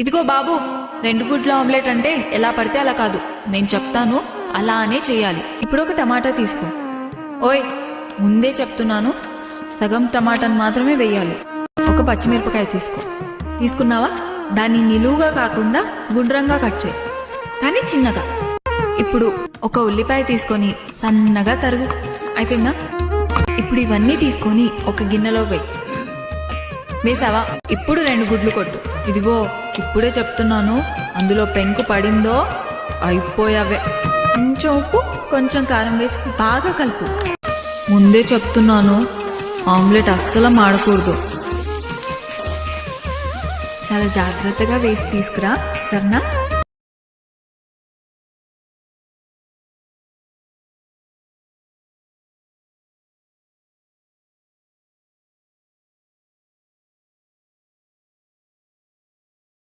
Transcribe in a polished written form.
ఇదిగో బాబు, 2 గుడ్ల ఆమ్లెట్ అంటే ఎలా పడితే అలా కాదు, నేను చెప్తాను అలానే చెయ్యాలి. ఇప్పుడు ఒక టమాటా తీసుకో. ఓయ్, ముందే చెప్తున్నాను, సగం టమాటాను మాత్రమే వేయాలి. ఒక పచ్చిమిరపకాయ తీసుకో. తీసుకున్నావా? దాన్ని నిలువుగా కాకుండా గుండ్రంగా కట్ చేయి, కానీ చిన్నగా. ఇప్పుడు ఒక ఉల్లిపాయ తీసుకొని సన్నగా తరుగు. అయిపోయిందా? ఇప్పుడు ఇవన్నీ తీసుకొని ఒక గిన్నెలో వేయి. వేసావా? ఇప్పుడు 2 గుడ్లు కొట్టు. ఇదిగో ఇప్పుడే చెప్తున్నాను, అందులో పెంకు పడిందో అయిపోయావే. కొంచెం ఉప్పు, కొంచెం కారం వేసి బాగా కలుపు. ముందే చెప్తున్నాను, ఆమ్లెట్ అస్సలు మాడకూడదు. చాలా జాగ్రత్తగా వేసి తీసుకురా, సరేనా?